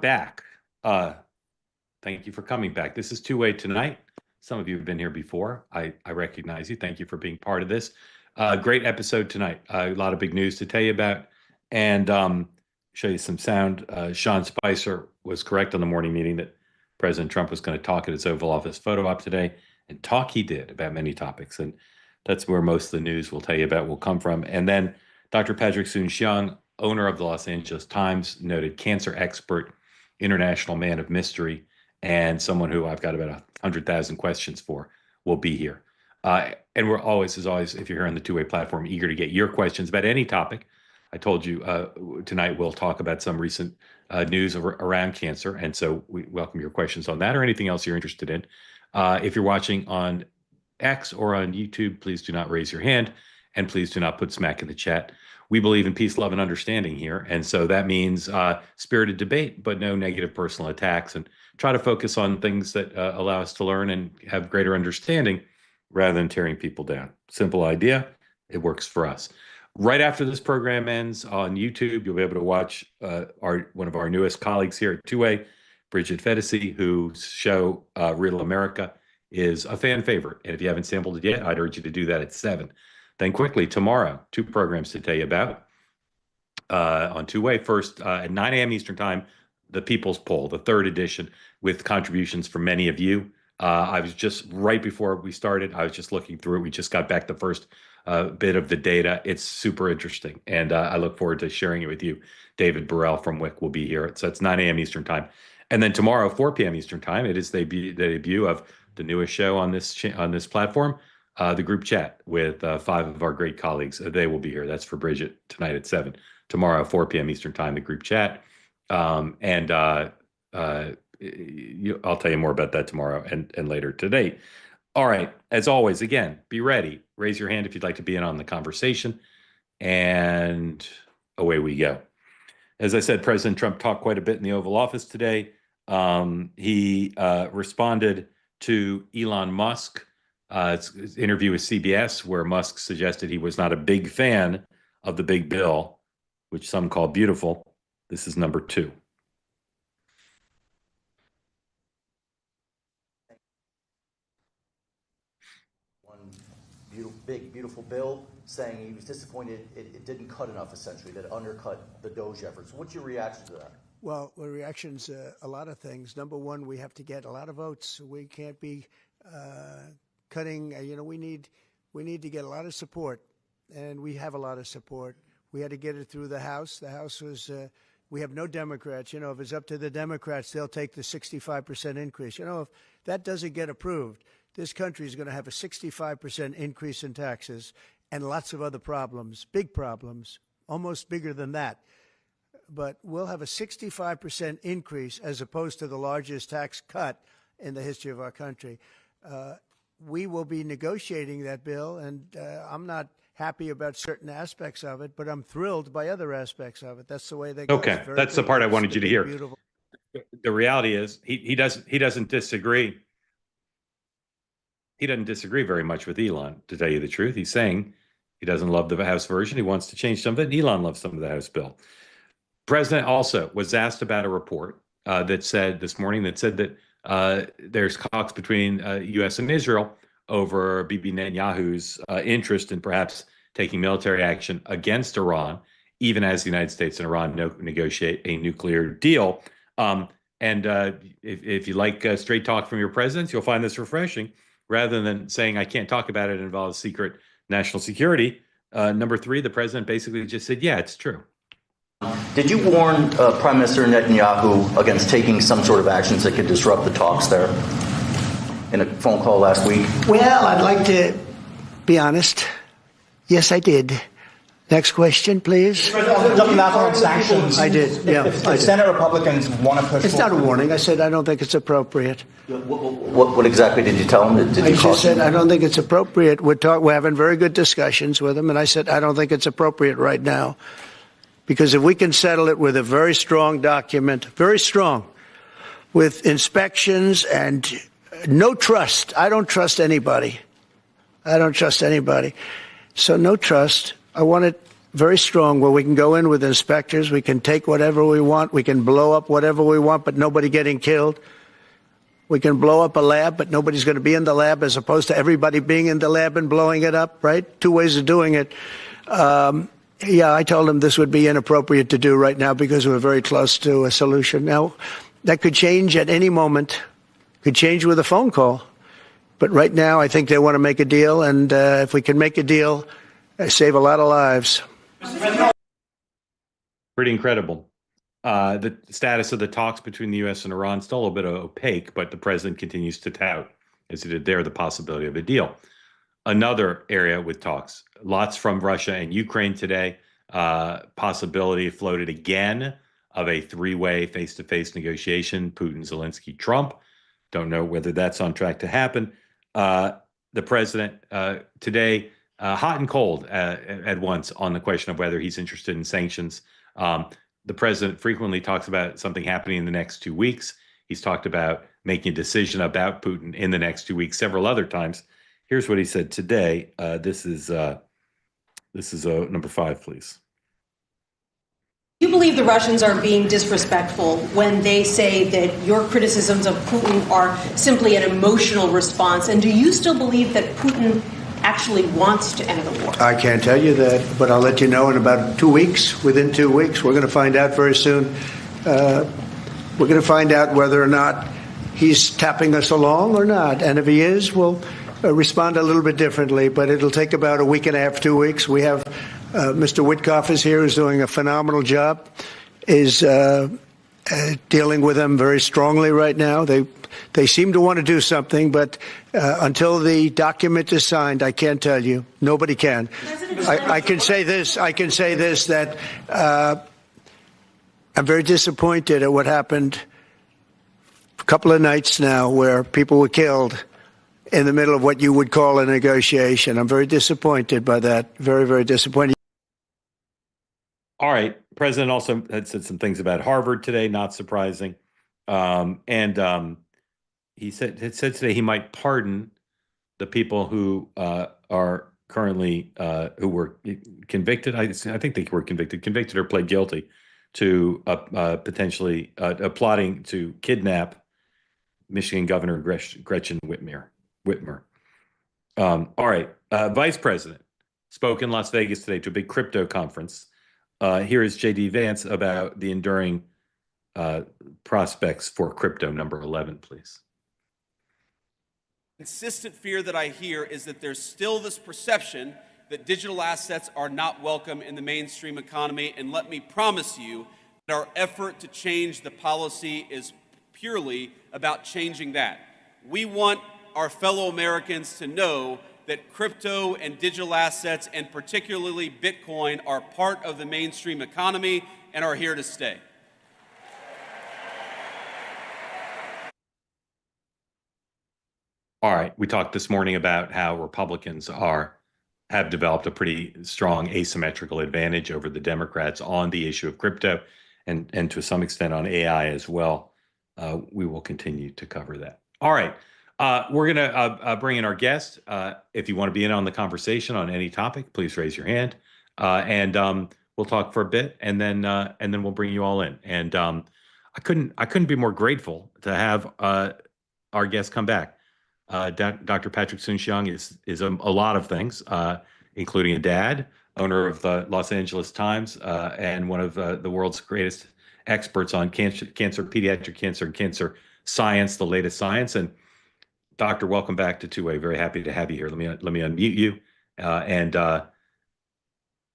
Back. Thank you for coming back. This is Two-Way Tonight. Some of you have been here before. I recognize you. Thank you for being part of this. Great episode tonight. A lot of big news to tell you about, and show you some sound. Sean Spicer was correct on the morning meeting that President Trump was going to talk at his Oval Office photo op today, and talk he did about many topics. And that's where most of the news we'll tell you about will come from. And then Dr. Patrick Soon-Shiong, owner of the Los Angeles Times, noted cancer expert, international man of mystery, and someone who I've got about 100,000 questions for, will be here. And we're always, as always, if you're here on the Two-Way platform, eager to get your questions about any topic. I told you tonight we'll talk about some recent news around cancer, and so we welcome your questions on that or anything else you're interested in. If you're watching on X or on YouTube, please do not raise your hand, and please do not put smack in the chat. We believe in peace, love, and understanding here, and so that means spirited debate, but no negative personal attacks, and try to focus on things that allow us to learn and have greater understanding rather than tearing people down. Simple idea. It works for us. Right after this program ends on YouTube, you'll be able to watch one of our newest colleagues here at Two-Way, Bridget Fedesi, whose show, Real America, is a fan favorite. And if you haven't sampled it yet, I'd urge you to do that at 7. Then quickly, tomorrow, 2 programs to tell you about on Two-Way. First, at 9 a.m. Eastern Time, the People's Poll, the 3rd edition, with contributions from many of you. I was just, right before we started, I was just looking through it. We just got back the first bit of the data. It's super interesting, and I look forward to sharing it with you. David Burrell from WIC will be here. So it's 9 a.m. Eastern Time. And then tomorrow, 4 p.m. Eastern Time, it is the debut of the newest show on this platform, the group chat with 5 of our great colleagues. They will be here. That's for Bridget tonight at 7. Tomorrow, 4 p.m. Eastern Time, the group chat. I'll tell you more about that tomorrow and later today. All right. As always, again, be ready. Raise your hand if you'd like to be in on the conversation. And away we go. As I said, President Trump talked quite a bit in the Oval Office today. He responded to Elon Musk. His interview with CBS, where Musk suggested he was not a big fan of the big bill, which some call beautiful. This is number 2. One big, beautiful bill, saying he was disappointed it didn't cut enough, essentially, that it undercut the DOGE efforts. What's your reaction to that? Well, the reaction's a lot of things. Number one, we have to get a lot of votes. We can't be cutting. We need to get a lot of support, and we have a lot of support. We had to get it through the House. The House was. We have no Democrats. If it's up to the Democrats, they'll take the 65% increase. If that doesn't get approved, this country is going to have a 65% increase in taxes and lots of other problems, big problems, almost bigger than that. But we'll have a 65% increase as opposed to the largest tax cut in the history of our country. We will be negotiating that bill, and I'm not happy about certain aspects of it, but I'm thrilled by other aspects of it. That's the way they go. Okay, that's the part I wanted you to hear. Beautiful. The reality is he doesn't disagree. He doesn't disagree very much with Elon, to tell you the truth. He's saying he doesn't love the House version. He wants to change some of it. And Elon loves some of the House bill. President also was asked about a report that said this morning that there's talks between U.S. and Israel over Bibi Netanyahu's interest in perhaps taking military action against Iran, even as the United States and Iran negotiate a nuclear deal. If you like straight talk from your presidents, you'll find this refreshing. Rather than saying, I can't talk about it, involves secret national security. Number 3, the president basically just said, yeah, it's true. Did you warn Prime Minister Netanyahu against taking some sort of actions that could disrupt the talks there in a phone call last week? Well, I'd like to be honest. Yes, I did. Next question, please. Nothing on sanctions. I did, yeah. If Senate Republicans want to push It's not a warning. I said I don't think it's appropriate. What exactly did you tell him? I just said I don't think it's appropriate. We're having very good discussions with him, and I said I don't think it's appropriate right now. Because if we can settle it with a very strong document, very strong, with inspections and no trust. I don't trust anybody. So no trust. I want it very strong, where we can go in with inspectors, we can take whatever we want, we can blow up whatever we want, but nobody getting killed. We can blow up a lab, but nobody's going to be in the lab, as opposed to everybody being in the lab and blowing it up, right? Two ways of doing it. Yeah, I told him this would be inappropriate to do right now because we're very close to a solution. Now, that could change at any moment, could change with a phone call. But right now, I think they want to make a deal, and if we can make a deal, save a lot of lives. Pretty incredible. The status of the talks between the U.S. and Iran still a little bit opaque, but the president continues to tout, as he did there, the possibility of a deal. Another area with talks, lots from Russia and Ukraine today. Possibility floated again of a three-way face-to-face negotiation, Putin, Zelensky, Trump. Don't know whether that's on track to happen. The president today, hot and cold at once on the question of whether he's interested in sanctions. The president frequently talks about something happening in the next 2 weeks. He's talked about making a decision about Putin in the next 2 weeks several other times. Here's what he said today. This is number 5, please. You believe the Russians are being disrespectful when they say that your criticisms of Putin are simply an emotional response? And do you still believe that Putin actually wants to end the war? I can't tell you that, but I'll let you know in about 2 weeks. Within 2 weeks, we're going to find out very soon. We're going to find out whether or not he's tapping us along or not. And if he is, we'll respond a little bit differently, but it'll take about a week and a half, 2 weeks. We have Mr. Witkoff is here, who's doing a phenomenal job, is dealing with them very strongly right now. They seem to want to do something, but until the document is signed, I can't tell you. Nobody can. I can say this. That I'm very disappointed at what happened a couple of nights now, where people were killed in the middle of what you would call a negotiation. I'm very disappointed by that. Very, very disappointed. All right. President also had said some things about Harvard today, not surprising. He said today he might pardon the people who are currently who were convicted. I think they were convicted or pled guilty to potentially plotting to kidnap Michigan Governor Gretchen Whitmer. All right. Vice President spoke in Las Vegas today to a big crypto conference. Here is J.D. Vance about the enduring prospects for crypto. Number 11, please. Consistent fear that I hear is that there's still this perception that digital assets are not welcome in the mainstream economy. And let me promise you that our effort to change the policy is purely about changing that. We want our fellow Americans to know that crypto and digital assets, and particularly Bitcoin, are part of the mainstream economy and are here to stay. All right. We talked this morning about how Republicans have developed a pretty strong asymmetrical advantage over the Democrats on the issue of crypto and to some extent on AI as well. We will continue to cover that. All right. We're going to bring in our guest. If you want to be in on the conversation on any topic, please raise your hand. And we'll talk for a bit, and then we'll bring you all in. And I couldn't be more grateful to have our guest come back. Dr. Patrick Soon-Shiong is a lot of things, including a dad, owner of the Los Angeles Times, and one of the world's greatest experts on cancer, pediatric cancer, and cancer science, the latest science. And Doctor, welcome back to Two-Way. Very happy to have you here. Let me unmute you, and I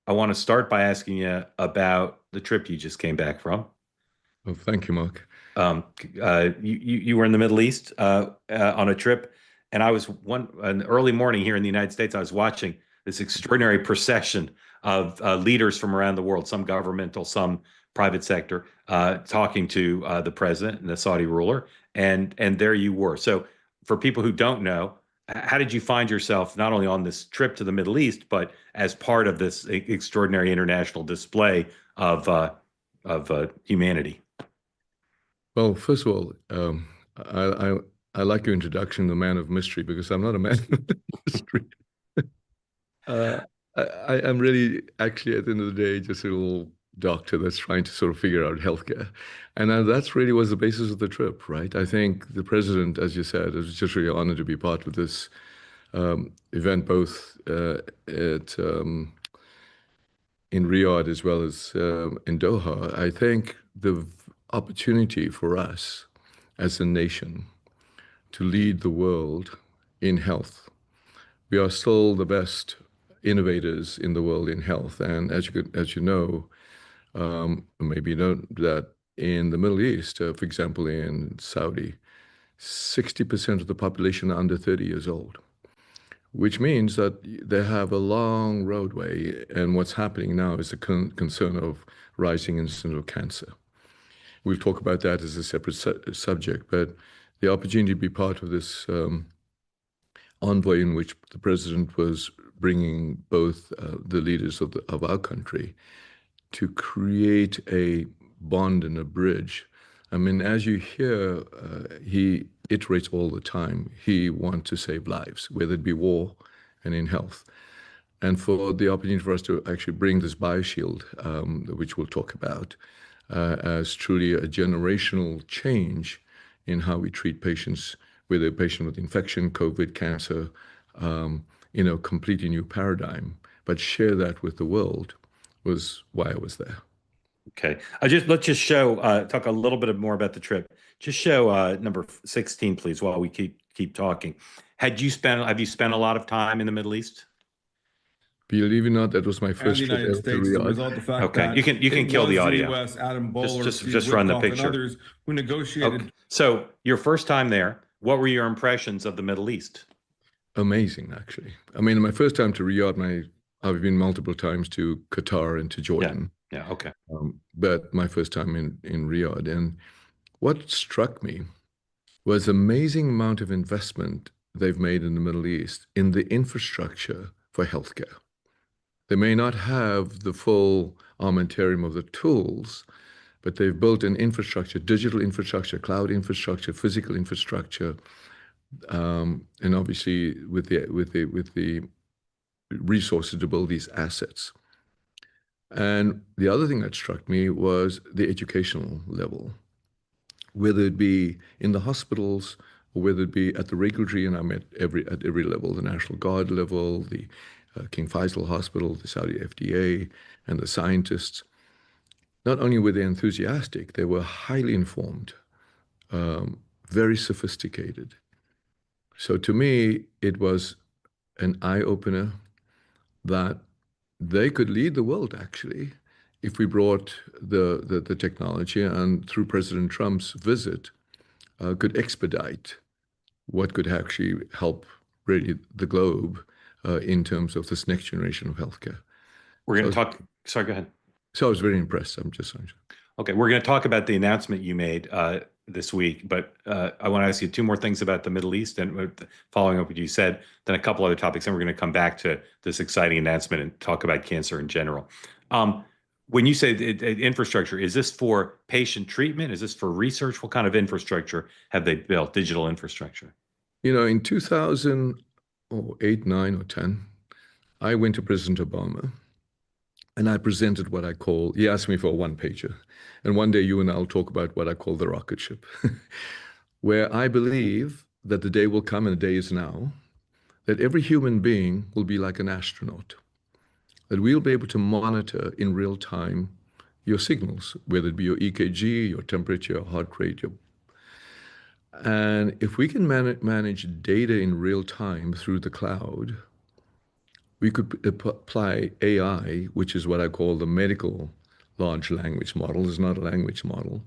want to start by asking you about the trip you just came back from. Oh, thank you, Mark. You were in the Middle East on a trip, and I was an early morning here in the United States. I was watching this extraordinary procession of leaders from around the world, some governmental, some private sector, talking to the president and the Saudi ruler, and there you were. So, for people who don't know, how did you find yourself not only on this trip to the Middle East, but as part of this extraordinary international display of humanity? Well, first of all, I like your introduction, the man of mystery, because I'm not a man of mystery. I am really actually at the end of the day just a little doctor that's trying to sort of figure out healthcare, and that's really was the basis of the trip, right? I think the president, as you said, it was just really honored to be part of this event, both in Riyadh as well as in Doha. I think the opportunity for us as a nation to lead the world in health. We are still the best innovators in the world in health, and as you know, maybe you know that in the Middle East, for example, in Saudi, 60% of the population are under 30 years old, which means that they have a long roadway. And what's happening now is the concern of rising incidence of cancer. We'll talk about that as a separate subject, but the opportunity to be part of this envoy in which the president was bringing both the leaders of our country to create a bond and a bridge. I mean, as you hear, he iterates all the time. He wants to save lives, whether it be war and in health. And for the opportunity for us to actually bring this BioShield, which we'll talk about, as truly a generational change in how we treat patients, whether a patient with infection, COVID, cancer, completely new paradigm, but share that with the world was why I was there. Okay. Let's just show talk a little bit more about the trip. Just show number 16, please, while we keep talking. Have you spent a lot of time in the Middle East? Believe it or not, that was my And first the trip United ever to States, as a Riyadh. result of the fact Okay, that you can kill the audio. U.S. Adam Boehler, Just Steve run the Witkoff, picture. and others who negotiated. Okay. So your first time there, what were your impressions of the Middle East? Amazing, actually. I mean, my first time to Riyadh, I've been multiple times to Qatar and to Jordan. Yeah, okay. But my first time in Riyadh. And what struck me was amazing amount of investment they've made in the Middle East in the infrastructure for healthcare. They may not have the full armamentarium of the tools, but they've built an infrastructure, digital infrastructure, cloud infrastructure, physical infrastructure, and obviously with the resources to build these assets. And the other thing that struck me was the educational level, whether it be in the hospitals or whether it be at the regulatory, and I'm at every level, the National Guard level, the King Faisal Hospital, the Saudi FDA, and the scientists. Not only were they enthusiastic, they were highly informed, very sophisticated. So to me, it was an eye-opener that they could lead the world, actually, if we brought the technology, and through President Trump's visit, could expedite what could actually help really the globe in terms of this next generation of healthcare. We're going to talk. Sorry, go ahead. So I was very impressed. I'm just saying. Okay, we're going to talk about the announcement you made this week, but I want to ask you two more things about the Middle East and following up what you said, then a couple other topics, and we're going to come back to this exciting announcement and talk about cancer in general. When you say infrastructure, is this for patient treatment? Is this for research? What kind of infrastructure have they built, digital infrastructure? You know, in 2008, 9, or 10, I went to President Obama and I presented what I call, he asked me for a one-pager. And one day you and I'll talk about what I call the rocket ship, where I believe that the day will come, and the day is now, that every human being will be like an astronaut, that we'll be able to monitor in real time your signals, whether it be your EKG, your temperature, your heart rate. And if we can manage data in real time through the cloud, we could apply AI, which is what I call the medical large language model. It's not a language model,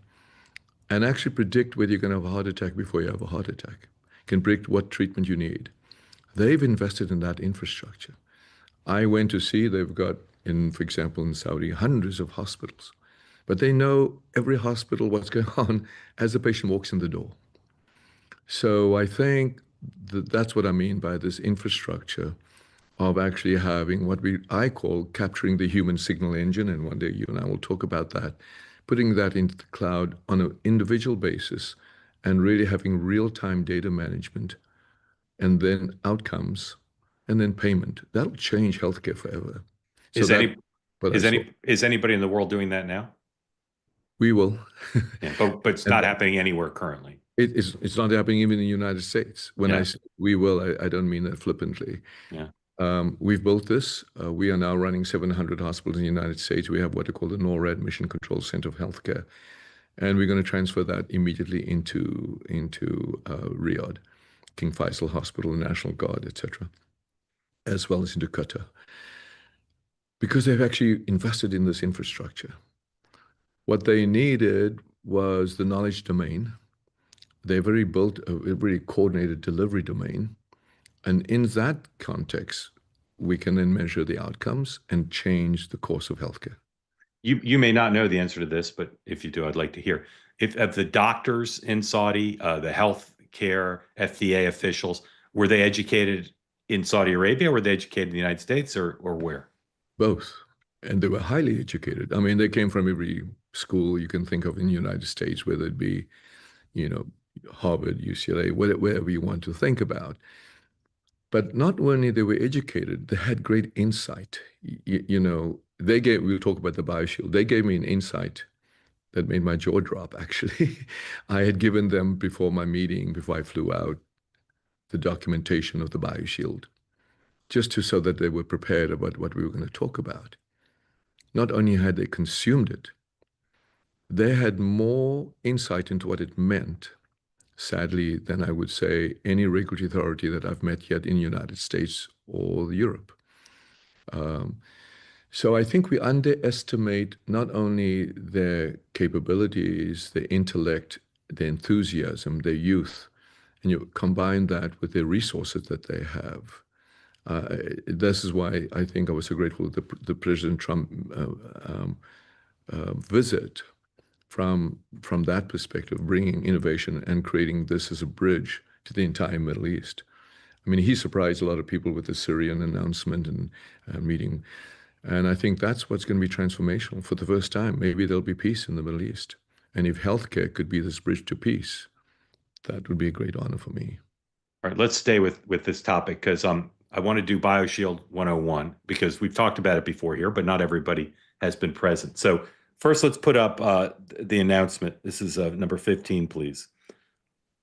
and actually predict whether you're going to have a heart attack before you have a heart attack. Can predict what treatment you need. They've invested in that infrastructure. I went to see, they've got, for example, in Saudi, hundreds of hospitals, but they know every hospital, what's going on as the patient walks in the door. So I think that's what I mean by this infrastructure of actually having what I call capturing the human signal engine, and one day you and I will talk about that, putting that into the cloud on an individual basis and really having real-time data management and then outcomes and then payment. That'll change healthcare forever. Is So any what I is saw. is anybody in the world doing that now? We will. Yeah, but it's And not happening anywhere currently. it's not happening even in the United States. When I Yeah. say we will, I don't mean that flippantly. Yeah. We've built this. We are now running 700 hospitals in the United States. We have what they call the NORAD Mission Control Center of Healthcare, and we're going to transfer that immediately into Riyadh, King Faisal Hospital, National Guard, etc., as well as into Qatar, because they've actually invested in this infrastructure. What they needed was the knowledge domain. They've already built a very coordinated delivery domain. And in that context, we can then measure the outcomes and change the course of healthcare. You may not know the answer to this, but if you do, I'd like to hear. If of the doctors in Saudi, the health care FDA officials, were they educated in Saudi Arabia, or were they educated in the United States, or where? Both. And they were highly educated. I mean, they came from every school you can think of in the United States, whether it be, Harvard, UCLA, whatever you want to think about. But not only they were educated, they had great insight. We'll talk about the BioShield. They gave me an insight that made my jaw drop, actually. I had given them before my meeting, before I flew out, the documentation of the BioShield, just so that they were prepared about what we were going to talk about. Not only had they consumed it, they had more insight into what it meant, sadly, than I would say any regulatory authority that I've met yet in the United States or Europe. So I think we underestimate not only their capabilities, their intellect, their enthusiasm, their youth, and you combine that with the resources that they have. This is why I think I was so grateful with the President Trump visit from that perspective, bringing innovation and creating this as a bridge to the entire Middle East. I mean, he surprised a lot of people with the Syrian announcement and meeting. And I think that's what's going to be transformational for the first time. Maybe there'll be peace in the Middle East. And if healthcare could be this bridge to peace, that would be a great honor for me. All right, let's stay with this topic, because I want to do BioShield 101, because we've talked about it before here, but not everybody has been present. So first, let's put up the announcement. This is number 15, please.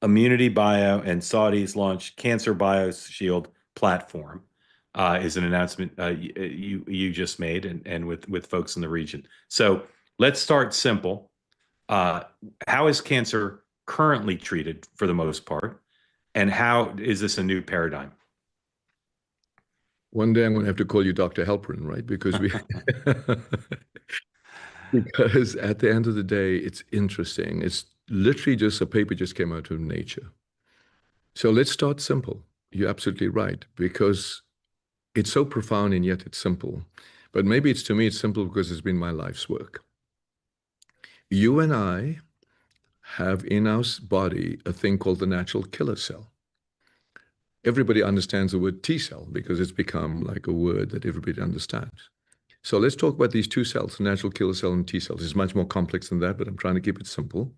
Immunity Bio and Saudis launched Cancer BioShield platform. Is an announcement you just made, and with folks in the region. So let's start simple. How is cancer currently treated for the most part, and how is this a new paradigm? One day I'm going to have to call you Dr. Halperin, right? Because because at the end of the day, it's interesting. It's literally just a paper just came out of Nature. So let's start simple. You're absolutely right, because it's so profound and yet it's simple. But maybe to me, it's simple because it's been my life's work. You and I have in our body a thing called the natural killer cell. Everybody understands the word T cell because it's become like a word that everybody understands. So let's talk about these two cells, the natural killer cell and T cells. It's much more complex than that, but I'm trying to keep it simple.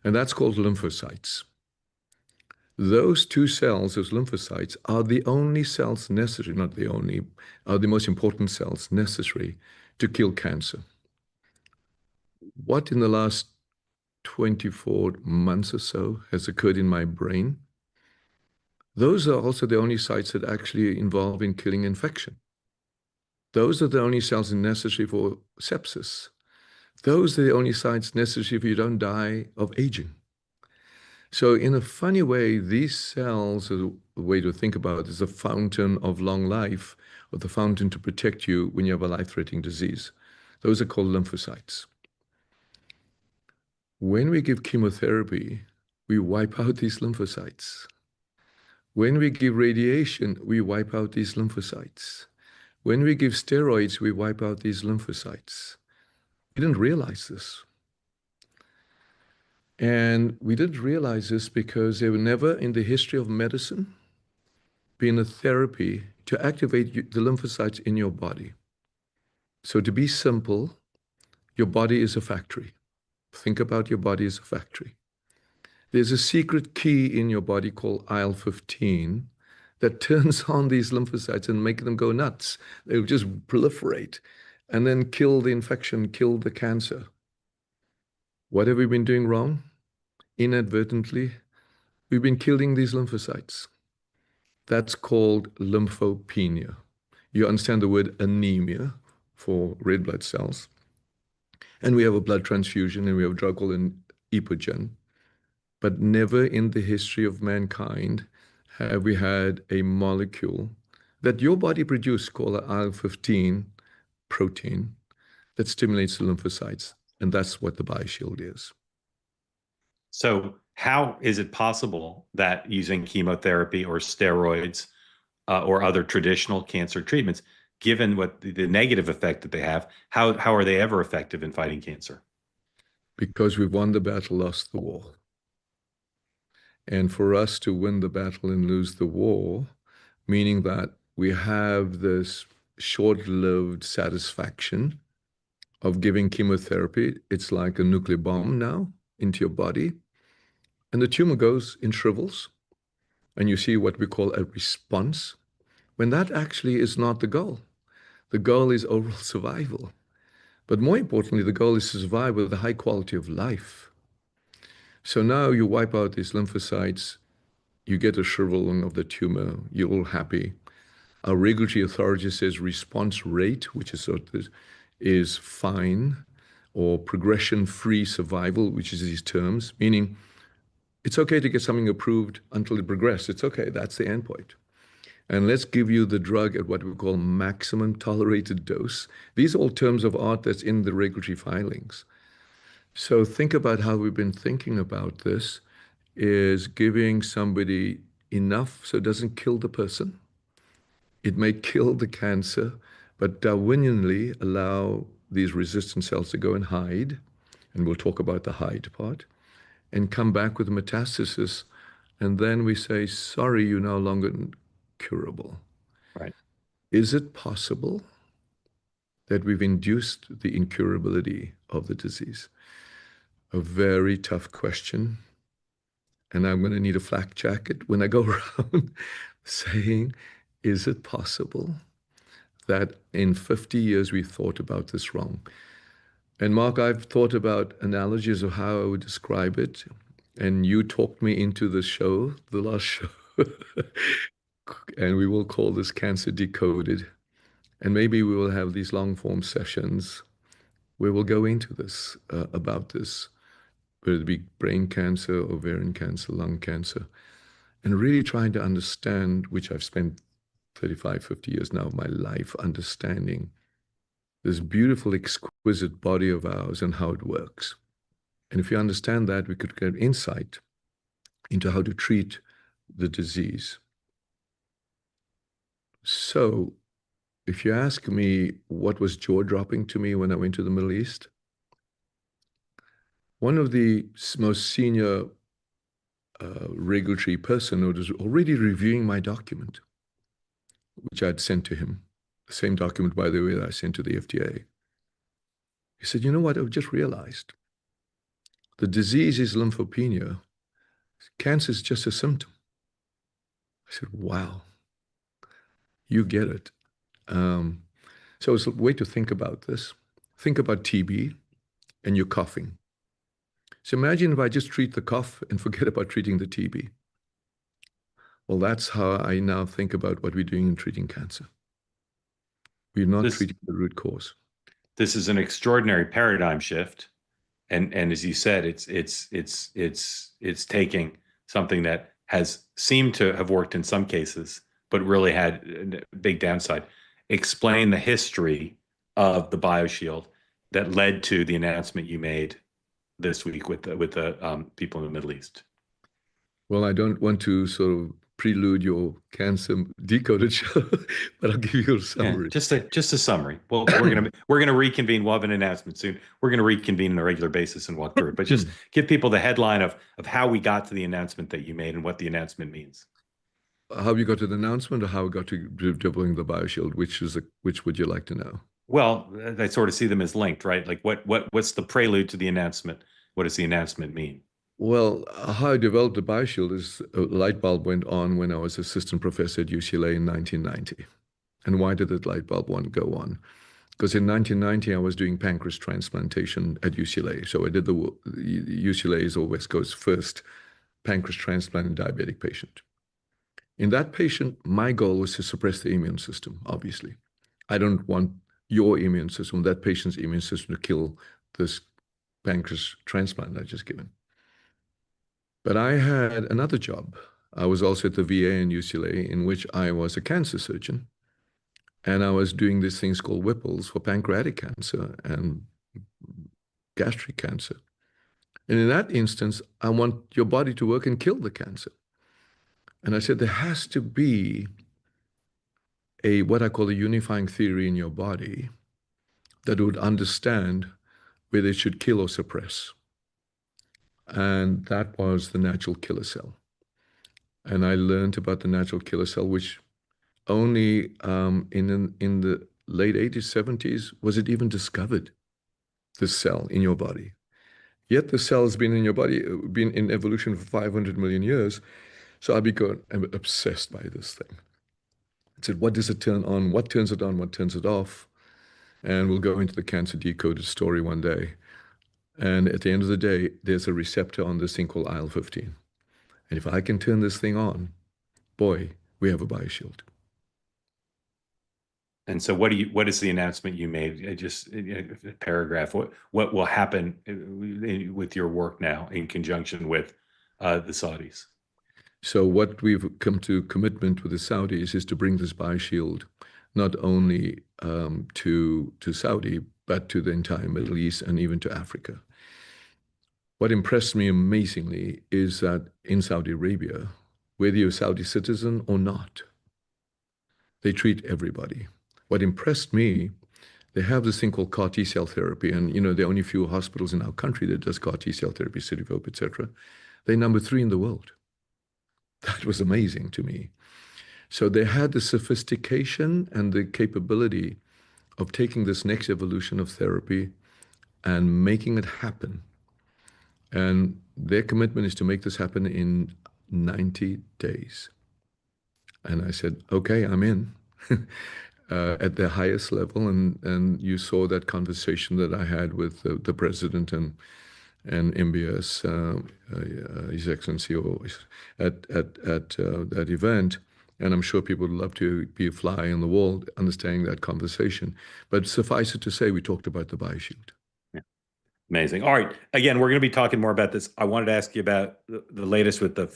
And that's called lymphocytes. Those two cells, those lymphocytes, are the only cells necessary, not the only, are the most important cells necessary to kill cancer. What in the last 24 months or so has occurred in my brain? Those are also the only sites that actually involve in killing infection. Those are the only cells necessary for sepsis. Those are the only sites necessary if you don't die of aging. So in a funny way, these cells, a way to think about it, is a fountain of long life, or the fountain to protect you when you have a life-threatening disease. Those are called lymphocytes. When we give chemotherapy, we wipe out these lymphocytes. When we give radiation, we wipe out these lymphocytes. When we give steroids, we wipe out these lymphocytes. We didn't realize this. And we didn't realize this because there were never in the history of medicine been a therapy to activate the lymphocytes in your body. So to be simple, your body is a factory. Think about your body as a factory. There's a secret key in your body called IL-15 that turns on these lymphocytes and make them go nuts. They will just proliferate and then kill the infection, kill the cancer. What have we been doing wrong? Inadvertently, we've been killing these lymphocytes. That's called lymphopenia. You understand the word anemia for red blood cells. And we have a blood transfusion and we have a drug called an epogen. But never in the history of mankind have we had a molecule that your body produced called an IL-15 protein that stimulates the lymphocytes. And that's what the BioShield is. So how is it possible that using chemotherapy or steroids or other traditional cancer treatments, given what the negative effect that they have, how are they ever effective in fighting cancer? Because we've won the battle, lost the war. And for us to win the battle and lose the war, meaning that we have this short-lived satisfaction of giving chemotherapy. It's like a nuclear bomb now into your body. And the tumor goes in shrivels. And you see what we call a response, when that actually is not the goal. The goal is overall survival. But more importantly, the goal is to survive with a high quality of life. So now you wipe out these lymphocytes, you get a shriveling of the tumor, you're all happy. Our regulatory authority says response rate, which is fine, or progression-free survival, which is these terms, meaning it's okay to get something approved until it progresses. It's okay, that's the endpoint. And let's give you the drug at what we call maximum tolerated dose. These are all terms of art that's in the regulatory filings. So think about how we've been thinking about this, is giving somebody enough so it doesn't kill the person. It may kill the cancer, but Darwinianly allow these resistant cells to go and hide, and we'll talk about the hide part, and come back with metastasis. And then we say, sorry, you're no longer curable. Right. Is it possible that we've induced the incurability of the disease? A very tough question. And I'm going to need a flak jacket when I go around saying, is it possible that in 50 years we thought about this wrong? And Mark, I've thought about analogies of how I would describe it. And you talked me into the show, the last show. And we will call this Cancer Decoded. And maybe we will have these long form sessions where we'll go into this, about this, whether it be brain cancer, ovarian cancer, lung cancer, and really trying to understand, which I've spent 35, 50 years now of my life understanding this beautiful, exquisite body of ours and how it works. And if you understand that, we could get insight into how to treat the disease. So if you ask me what was jaw-dropping to me when I went to the Middle East, one of the most senior regulatory person who was already reviewing my document, which I'd sent to him, the same document, by the way, that I sent to the FDA. He said, you know what, I've just realized. The disease is lymphopenia. Cancer is just a symptom. I said, wow, you get it. So it's a way to think about this. Think about TB and you're coughing. So imagine if I just treat the cough and forget about treating the TB. Well, that's how I now think about what we're doing in treating cancer. We're not treating the root cause. This is an extraordinary paradigm shift. And as you said, it's taking something that has seemed to have worked in some cases, but really had a big downside. Explain the history of the BioShield that led to the announcement you made this week with the people in the Middle East. Well, I don't want to sort of prelude your Cancer Decoded show, but I'll give you a summary. Yeah, just a summary. Well, we're gonna reconvene. We'll have an announcement soon. We're gonna reconvene on a regular basis and walk through it. But just give people the headline of how we got to the announcement that you made and what the announcement means. How you got to the announcement, or how we got to developing the BioShield? Which would you like to know? Well, I sort of see them as linked, right? Like what's the prelude to the announcement? What does the announcement mean? Well, how I developed the BioShield is a light bulb went on when I was assistant professor at UCLA in 1990. And why did that light bulb one go on? Because in 1990, I was doing pancreas transplantation at UCLA. So I did the UCLA's or West Coast first pancreas transplant in diabetic patient. In that patient, my goal was to suppress the immune system, obviously. I don't want your immune system, that patient's immune system, to kill this pancreas transplant I just given. But I had another job. I was also at the VA in UCLA, in which I was a cancer surgeon. And I was doing these things called Whipples for pancreatic cancer and gastric cancer. And in that instance, I want your body to work and kill the cancer. And I said, there has to be what I call a unifying theory in your body that would understand whether it should kill or suppress. And that was the natural killer cell. And I learned about the natural killer cell, which only in the late 80s, 70s, was it even discovered, this cell in your body. Yet the cell has been in your body, been in evolution for 500 million years. So I became obsessed by this thing. I said, what does it turn on? What turns it on? What turns it off? And we'll go into the cancer decoded story one day. And at the end of the day, there's a receptor on this thing called IL-15. And if I can turn this thing on, boy, we have a BioShield. And so what is the announcement you made? Just a paragraph. What will happen with your work now in conjunction with the Saudis? So what we've come to commitment with the Saudis is to bring this BioShield not only to Saudi, but to the entire Middle East and even to Africa. What impressed me amazingly is that in Saudi Arabia, whether you're a Saudi citizen or not, they treat everybody. What impressed me, they have this thing called CAR T-cell therapy, and there are only a few hospitals in our country that does CAR T-cell therapy, CityVope, etc. They're number 3 in the world. That was amazing to me. So they had the sophistication and the capability of taking this next evolution of therapy and making it happen. And their commitment is to make this happen in 90 days. And I said, okay, I'm in. At the highest level, and you saw that conversation that I had with the president and MBS, His Excellency, at that event. And I'm sure people would love to be a fly on the wall understanding that conversation. But suffice it to say, we talked about the BioShield. Yeah. Amazing. All right. Again, we're going to be talking more about this. I wanted to ask you about the latest with the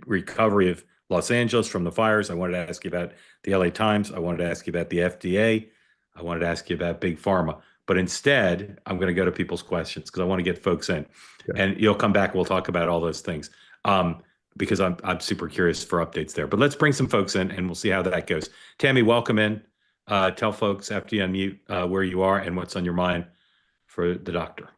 recovery of Los Angeles from the fires. I wanted to ask you about the LA Times. I wanted to ask you about the FDA. I wanted to ask you about Big Pharma. But instead, I'm going to go to people's questions because I want to get folks in. Yeah. And you'll come back. We'll talk about all those things because I'm super curious for updates there. But let's bring some folks in and we'll see how that goes. Tammy, welcome in. Tell folks after you unmute where you are and what's on your mind for the doctor.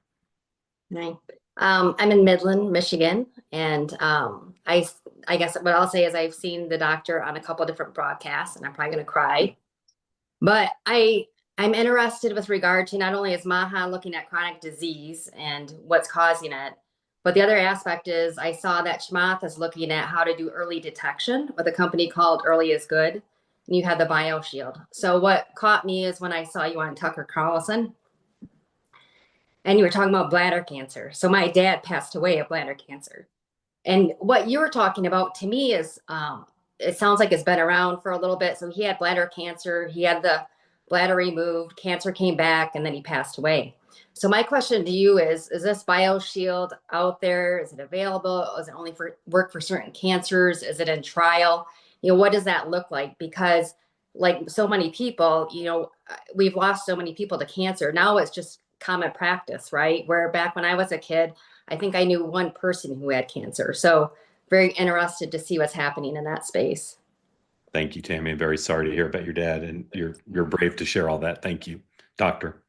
Hi. I'm in Midland, Michigan, and I guess what I'll say is I've seen the doctor on a couple of different broadcasts, and I'm probably going to cry. But I'm interested with regard to not only is Maha looking at chronic disease and what's causing it, but the other aspect is I saw that Chamath is looking at how to do early detection with a company called Early is Good, and you had the BioShield. So what caught me is when I saw you on Tucker Carlson, and you were talking about bladder cancer. So my dad passed away of bladder cancer. And what you were talking about to me is, it sounds like it's been around for a little bit. So he had bladder cancer, he had the bladder removed, cancer came back, and then he passed away. So my question to you is this BioShield out there? Is it available? Is it only for work for certain cancers? Is it in trial? What does that look like? Because like so many people, we've lost so many people to cancer. Now it's just common practice, right? Where back when I was a kid, I think I knew one person who had cancer. So very interested to see what's happening in that space. Thank you, Tammy. I'm very sorry to hear about your dad, and you're brave to share all that. Thank you, Doctor.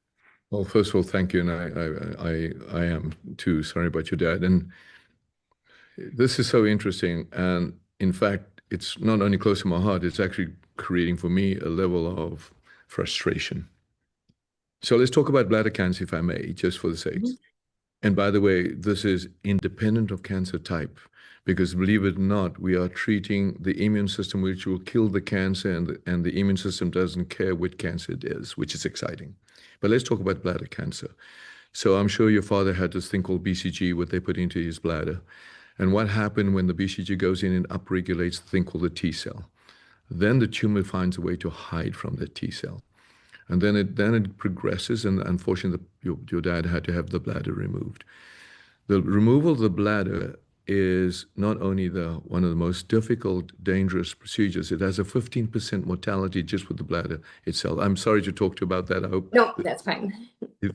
Well, first of all, thank you, and I am too sorry about your dad. And this is so interesting, and in fact, it's not only close to my heart; it's actually creating for me a level of frustration. So let's talk about bladder cancer, if I may, just for the sake. And by the way, this is independent of cancer type, because believe it or not, we are treating the immune system, which will kill the cancer, and the immune system doesn't care what cancer it is, which is exciting. But let's talk about bladder cancer. So I'm sure your father had this thing called BCG, what they put into his bladder. And what happened when the BCG goes in and upregulates the thing called the T cell? Then the tumor finds a way to hide from the T cell. And then it progresses, and unfortunately, your dad had to have the bladder removed. The removal of the bladder is not only one of the most difficult, dangerous procedures. It has a 15% mortality just with the bladder itself. I'm sorry to talk to you about that. I hope. No, that's fine. No,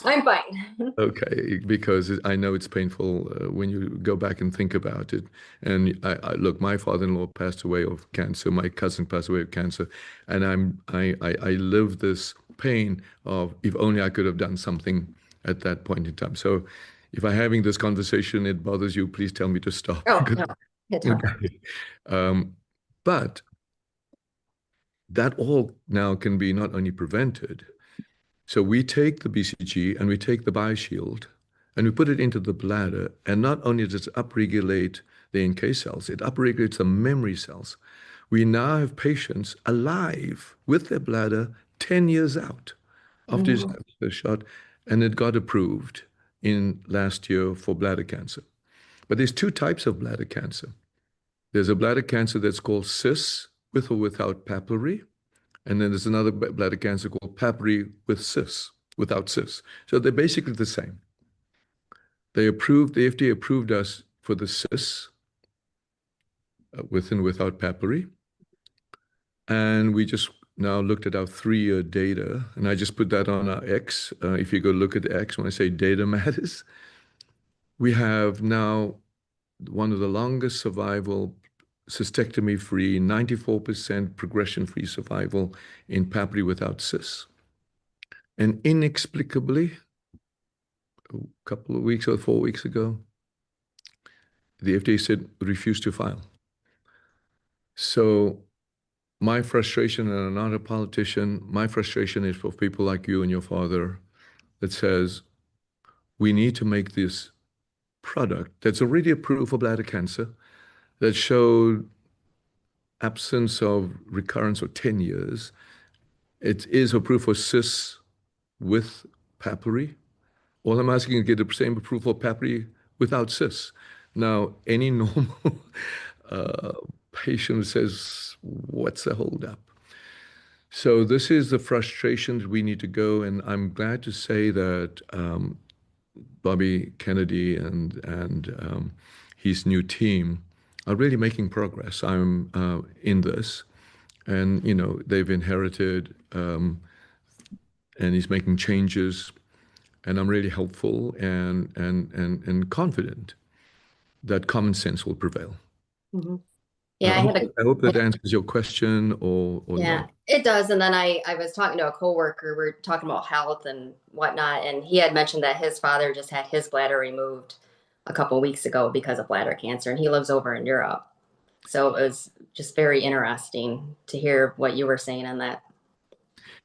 I'm fine. Okay, because I know it's painful when you go back and think about it. And look, my father-in-law passed away of cancer. My cousin passed away of cancer, and I live this pain of if only I could have done something at that point in time. So, if I'm having this conversation, it bothers you, please tell me to stop. Oh, no, it's fine. Okay. But that all now can be not only prevented. So we take the BCG and we take the BioShield and we put it into the bladder, and not only does it upregulate the NK cells, it upregulates the memory cells. We now have patients alive with their bladder 10 years out after his shot, and it got approved in last year for bladder cancer. But there's two types of bladder cancer. There's a bladder cancer that's called CIS, with or without papillary. And then there's another bladder cancer called papillary with CIS, without CIS. So they're basically the same. The FDA approved us for the CIS, with and without papillary. And we just now looked at our 3-year data, and I just put that on our X. If you go look at X, when I say data matters, we have now one of the longest survival, cystectomy-free, 94% progression-free survival in papillary without CIS. And inexplicably, a couple of weeks or 4 weeks ago, the FDA said refuse to file. So my frustration, and I'm not a politician, my frustration is for people like you and your father that says, we need to make this product that's already approved for bladder cancer, that showed absence of recurrence for 10 years. It is approved for CIS with papillary. All I'm asking is to get the same approval for papillary without CIS. Now, any normal patient says, what's the holdup? So this is the frustration that we need to go, and I'm glad to say that Bobby Kennedy and his new team are really making progress. I'm in this, and they've inherited, and he's making changes, and I'm really helpful and confident that common sense will prevail. Mm-hmm. Yeah, I hope that answers your question, or yeah, not. It does. And then I was talking to a coworker. We were talking about health and whatnot, and he had mentioned that his father just had his bladder removed a couple of weeks ago because of bladder cancer, and he lives over in Europe. So it was just very interesting to hear what you were saying on that.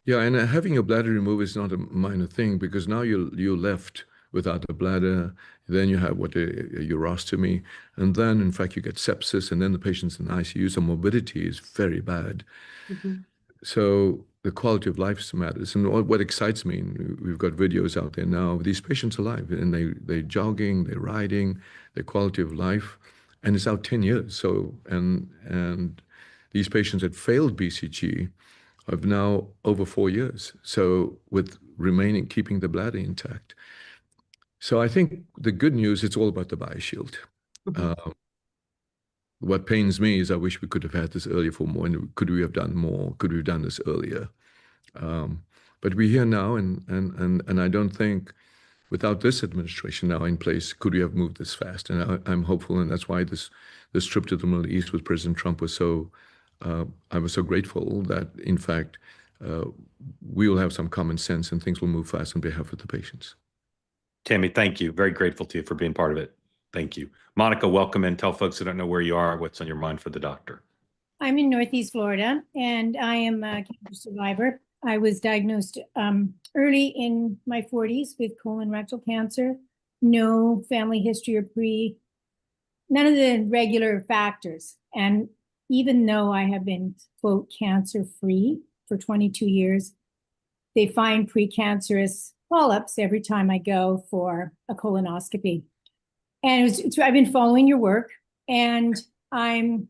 Yeah, and having your bladder removed is not a minor thing, because now you're left without a bladder. Then you have a urostomy, and then in fact you get sepsis, and then the patient's in ICU. So morbidity is very bad. Mm-hmm. So the quality of life matters. And what excites me, and we've got videos out there now of these patients alive, and they're jogging, they're riding, their quality of life, and it's out 10 years. So and these patients that failed BCG have now over 4 years. So with keeping the bladder intact. So I think the good news, it's all about the BioShield. Mm-hmm. What pains me is I wish we could have had this earlier for more. And could we have done more? Could we have done this earlier? But we're here now, and I don't think without this administration now in place, could we have moved this fast? And I'm hopeful, and that's why this trip to the Middle East with President Trump was so, I was so grateful that, in fact, we will have some common sense and things will move fast on behalf of the patients. Tammy, thank you. Very grateful to you for being part of it. Thank you. Monica, welcome, and tell folks who don't know where you are, what's on your mind for the doctor. I'm in Northeast Florida, and I am a cancer survivor. I was diagnosed early in my 40s with colon rectal cancer. no family history or none of the regular factors. And even though I have been, quote, cancer-free for 22 years, they find precancerous polyps every time I go for a colonoscopy. And I've been following your work, and I'm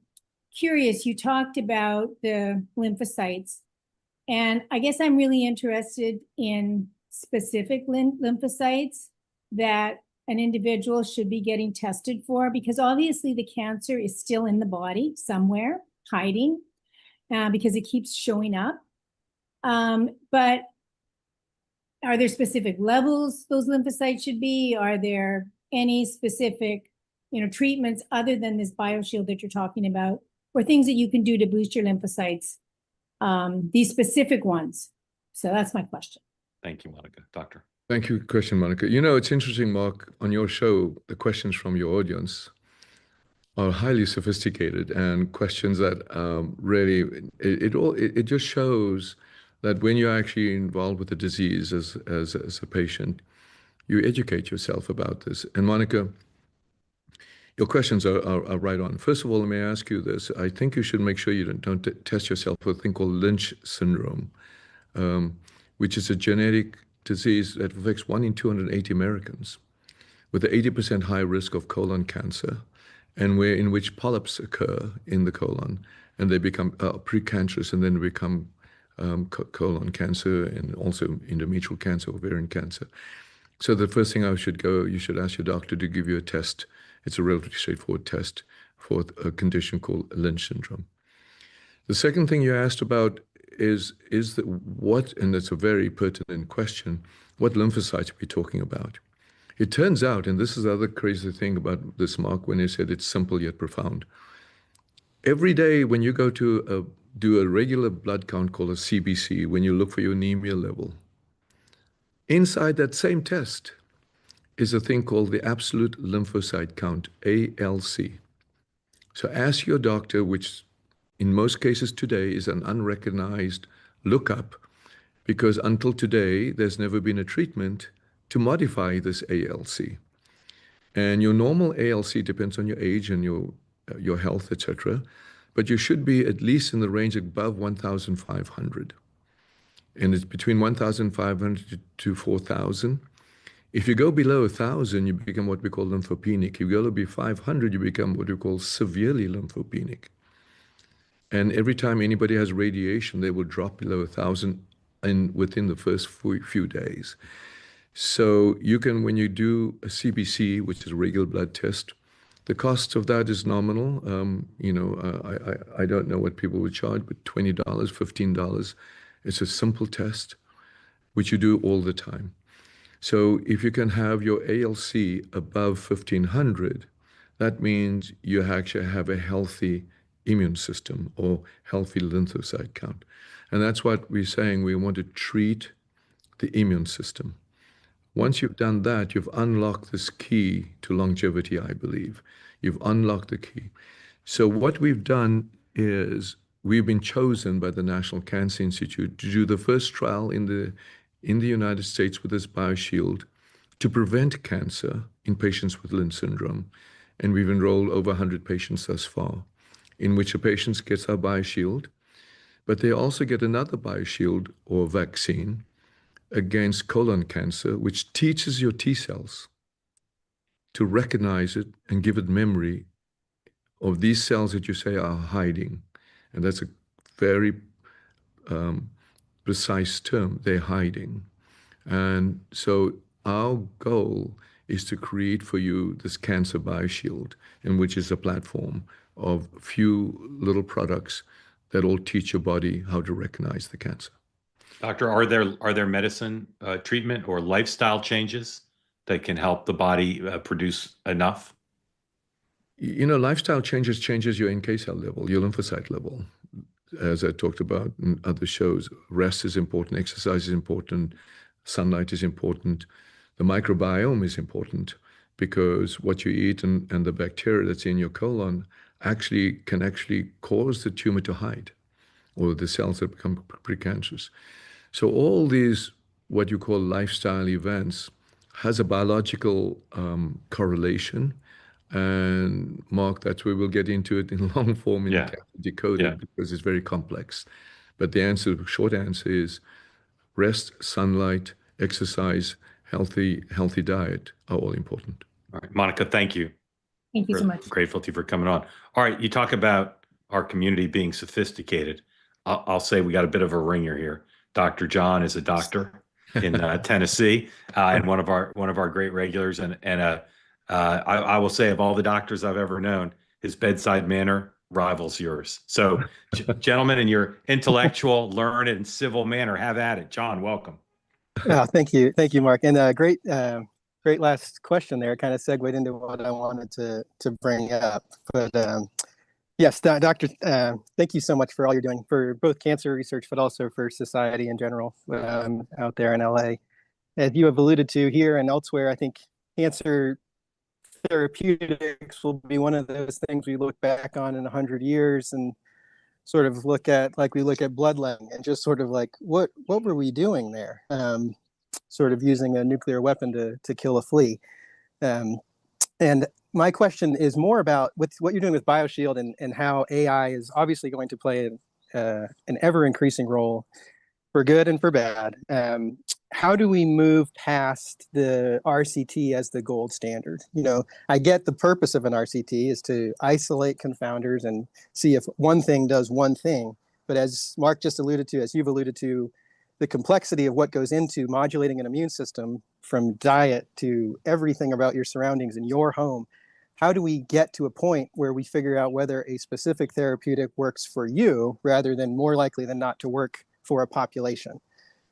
curious. You talked about the lymphocytes, and I guess I'm really interested in specific lymphocytes that an individual should be getting tested for, because obviously the cancer is still in the body somewhere, hiding, because it keeps showing up. But are there specific levels those lymphocytes should be? Are there any specific, treatments other than this BioShield that you're talking about, or things that you can do to boost your lymphocytes, these specific ones? So that's my question. Thank you, Monica. Doctor. Thank you for the question, Monica. It's interesting, Mark, on your show, the questions from your audience are highly sophisticated and questions that really, it just shows that when you're actually involved with the disease as a patient, you educate yourself about this. And Monica, your questions are right on. First of all, let me ask you this. I think you should make sure you don't test yourself for a thing called Lynch syndrome, which is a genetic disease that affects 1 in 280 Americans with an 80% high risk of colon cancer, and in which polyps occur in the colon, and they become precancerous, and then become colon cancer, and also endometrial cancer, ovarian cancer. So the first thing you should ask your doctor to give you a test. It's a relatively straightforward test for a condition called Lynch syndrome. The second thing you asked about is and it's a very pertinent question, what lymphocytes are we talking about? It turns out, and this is the other crazy thing about this, Mark, when you said it's simple yet profound. Every day when you go to do a regular blood count called a CBC, when you look for your anemia level, inside that same test is a thing called the absolute lymphocyte count, ALC. So ask your doctor, which in most cases today is an unrecognized lookup, because until today, there's never been a treatment to modify this ALC. And your normal ALC depends on your age and your health, etc. But you should be at least in the range above 1,500. And it's between 1,500 to 4,000. If you go below 1,000, you become what we call lymphopenic. If you go below 500, you become what we call severely lymphopenic. And every time anybody has radiation, they will drop below 1,000 within the first few days. So you can, when you do a CBC, which is a regular blood test, the cost of that is nominal. I don't know what people would charge, but $20, $15. It's a simple test, which you do all the time. So if you can have your ALC above 1,500, that means you actually have a healthy immune system or healthy lymphocyte count. And that's what we're saying. We want to treat the immune system. Once you've done that, you've unlocked this key to longevity, I believe. You've unlocked the key. So what we've done is we've been chosen by the National Cancer Institute to do the first trial in the United States with this BioShield to prevent cancer in patients with Lynch syndrome. And we've enrolled over 100 patients thus far, in which a patient gets our BioShield, but they also get another BioShield or vaccine against colon cancer, which teaches your T cells to recognize it and give it memory of these cells that you say are hiding. And that's a very precise term, they're hiding. And so our goal is to create for you this cancer BioShield, in which is a platform of few little products that all teach your body how to recognize the cancer. Doctor, are there medicine, treatment, or lifestyle changes that can help the body produce enough? Lifestyle changes your NK cell level, your lymphocyte level. As I talked about in other shows, rest is important, exercise is important, sunlight is important. The microbiome is important because what you eat and the bacteria that's in your colon can cause the tumor to hide, or the cells that become precancerous. So all these, what you call lifestyle events, has a biological correlation. And Mark, that's where we'll get into it in long form in Yeah. Cancer Decoded because it's very complex. But the answer, short answer is rest, sunlight, exercise, healthy diet are all important. All right, Monica, thank you. Thank you so much. Grateful to you for coming on. All right, you talk about our community being sophisticated. I'll say we got a bit of a ringer here. Dr. John is a doctor in Tennessee, and one of our great regulars. And I will say, of all the doctors I've ever known, his bedside manner rivals yours. So, gentlemen, in your intellectual, learned, and civil manner, have at it. John, welcome. Thank you, Mark, and great last question there. Kind of segued into what I wanted to bring up. But yes, Doctor, thank you so much for all you're doing for both cancer research, but also for society in general out there in LA. As you have alluded to here and elsewhere, I think cancer therapeutics will be one of those things we look back on in 100 years and sort of look at, like we look at bloodletting and just sort of like, what were we doing there? Sort of using a nuclear weapon to kill a flea. And my question is more about what you're doing with BioShield and how AI is obviously going to play an ever increasing role for good and for bad. How do we move past the RCT as the gold standard? You know, I get the purpose of an RCT is to isolate confounders and see if one thing does one thing. But as Mark just alluded to, as you've alluded to, the complexity of what goes into modulating an immune system from diet to everything about your surroundings in your home, how do we get to a point where we figure out whether a specific therapeutic works for you rather than more likely than not to work for a population?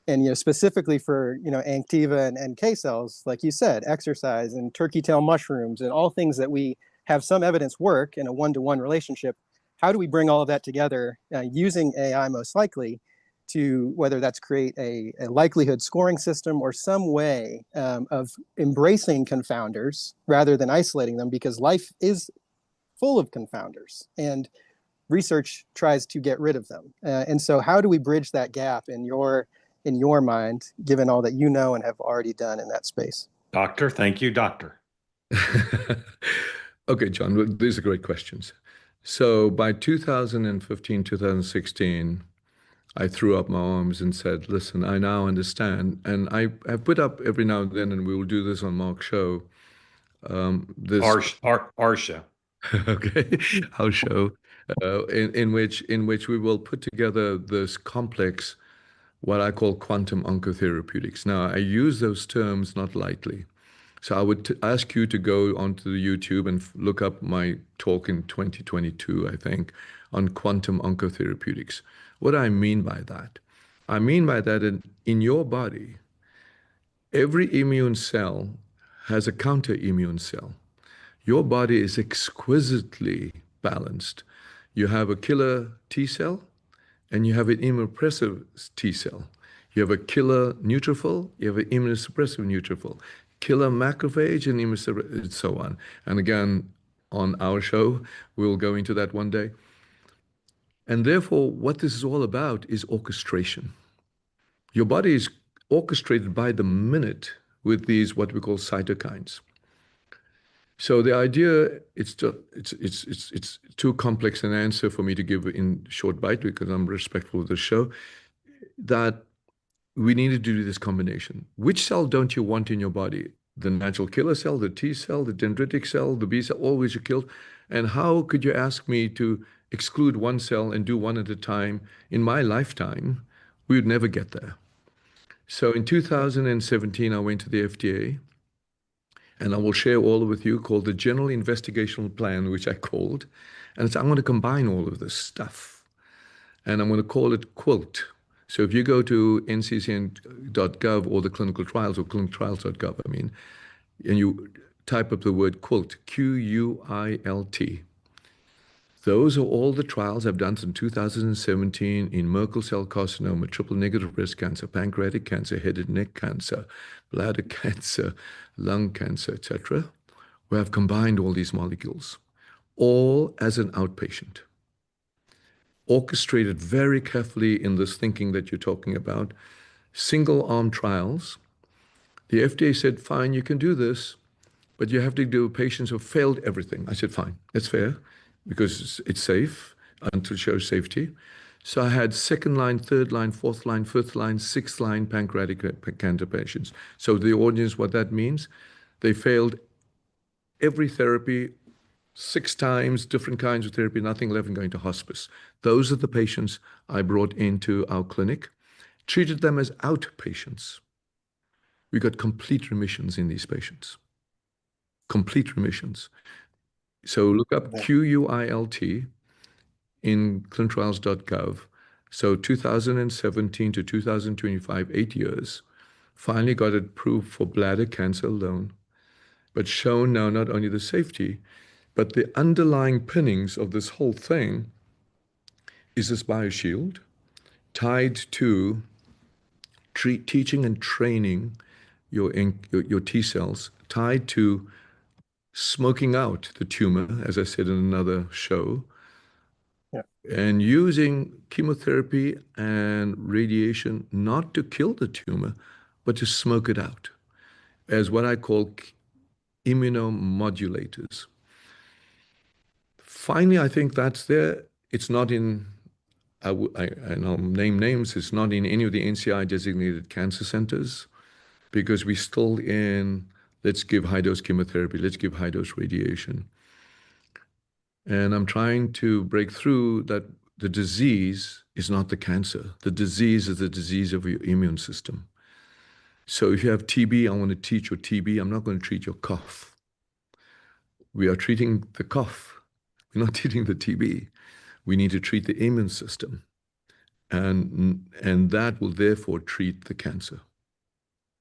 And, you know, specifically for, you know, Anktiva and NK cells, like you said, exercise and turkey tail mushrooms and all things that we have some evidence work in a one-to-one relationship. How do we bring all of that together using AI most likely to whether that's create a likelihood scoring system or some way of embracing confounders rather than isolating them, because life is full of confounders and research tries to get rid of them. And so how do we bridge that gap in your mind, given all that you know and have already done in that space? Doctor, thank you, doctor. Okay, John, these are great questions. So by 2015, 2016, I threw up my arms and said, listen, I now understand. And I put up every now and then, and we will do this on Mark's show. Our show. Okay, our show, in which we will put together this complex, what I call quantum oncotherapeutics. Now, I use those terms not lightly. So I would ask you to go onto the YouTube and look up my talk in 2022, I think, on quantum oncotherapeutics. What do I mean by that? I mean by that in your body, every immune cell has a counter-immune cell. Your body is exquisitely balanced. You have a killer T cell, and you have an immunosuppressive T cell. You have a killer neutrophil, you have an immunosuppressive neutrophil, killer macrophage, and immunosuppressive, and so on. And again, on our show, we'll go into that one day. And therefore, what this is all about is orchestration. Your body is orchestrated by the minute with these, what we call cytokines. So the idea, it's too complex an answer for me to give in short bite because I'm respectful of the show, that we need to do this combination. Which cell don't you want in your body? The natural killer cell, the T cell, the dendritic cell, the B cell, all which are killed. And how could you ask me to exclude one cell and do one at a time in my lifetime? We would never get there. So in 2017, I went to the FDA, and I will share all with you, called the General Investigational Plan, which I called. And it's, I'm going to combine all of this stuff. And I'm going to call it QUILT. So if you go to nccn.gov or the clinical trials or clinicaltrials.gov, I mean, and you type up the word QUILT, Q-U-I-L-T. Those are all the trials I've done since 2017 in Merkel cell carcinoma, triple-negative breast cancer, pancreatic cancer, head and neck cancer, bladder cancer, lung cancer, etc., where I've combined all these molecules, all as an outpatient, orchestrated very carefully in this thinking that you're talking about, single-arm trials The FDA said, fine, you can do this, but you have to do patients who failed everything. I said, fine, that's fair, because it's safe until it shows safety. So I had second line, third line, fourth line, fifth line, sixth line pancreatic cancer patients. So the audience, what that means, they failed every therapy 6 times, different kinds of therapy, nothing left, and going to hospice. Those are the patients I brought into our clinic, treated them as outpatients. We got complete remissions in these patients. Complete remissions. So look up QUILT in clinicaltrials.gov. So 2017 to 2025, 8 years, finally got it approved for bladder cancer alone, but shown now not only the safety, but the underlying pinnings of this whole thing is this BioShield tied to teaching and training your T cells, tied to smoking out the tumor, as I said in another show, and using chemotherapy and radiation not to kill the tumor, but to smoke it out as what I call immunomodulators. Finally, I think that's there. It's not in, I'll name names, it's not in any of the NCI designated cancer centers, because we're still in, let's give high dose chemotherapy, let's give high dose radiation. And I'm trying to break through that the disease is not the cancer. The disease is the disease of your immune system. So if you have TB, I want to treat your TB. I'm not going to treat your cough. We are treating the cough. We're not treating the TB. We need to treat the immune system. And that will therefore treat the cancer.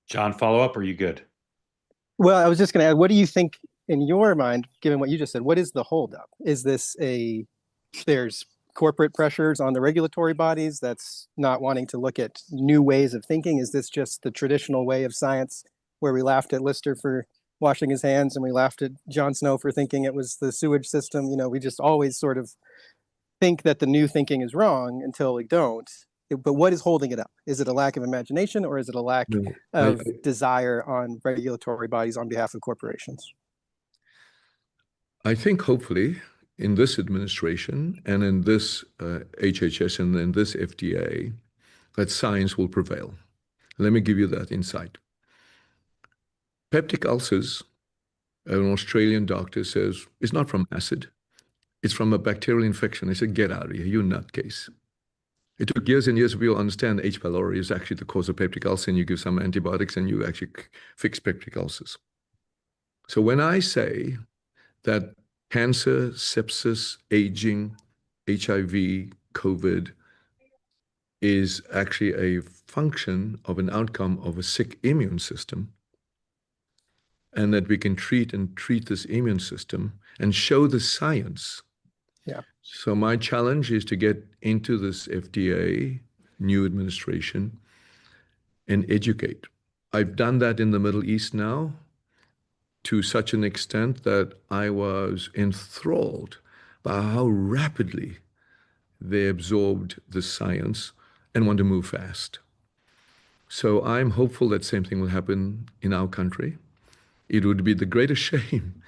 John, follow up, or are you good? Well, I was just going to add, what do you think in your mind, given what you just said, what is the holdup? Is this there's corporate pressures on the regulatory bodies that's not wanting to look at new ways of thinking? Is this just the traditional way of science where we laughed at Lister for washing his hands and we laughed at Jon Snow for thinking it was the sewage system? You know, we just always sort of think that the new thinking is wrong until we don't. But what is holding it up? Is it a lack of imagination, or is it a lack of desire on regulatory bodies on behalf of corporations? I think hopefully in this administration and in this HHS and in this FDA, that science will prevail. Let me give you that insight. Peptic ulcers, an Australian doctor says, it's not from acid. It's from a bacterial infection. I said, get out of here, you nutcase. It took years and years for people to understand H. pylori is actually the cause of peptic ulcer, and you give some antibiotics and you actually fix peptic ulcers. So when I say that cancer, sepsis, aging, HIV, COVID is actually a function of an outcome of a sick immune system, and that we can treat this immune system and show the science. Yeah. So my challenge is to get into this FDA new administration and educate. I've done that in the Middle East now to such an extent that I was enthralled by how rapidly they absorbed the science and want to move fast. So I'm hopeful that same thing will happen in our country. It would be the greatest shame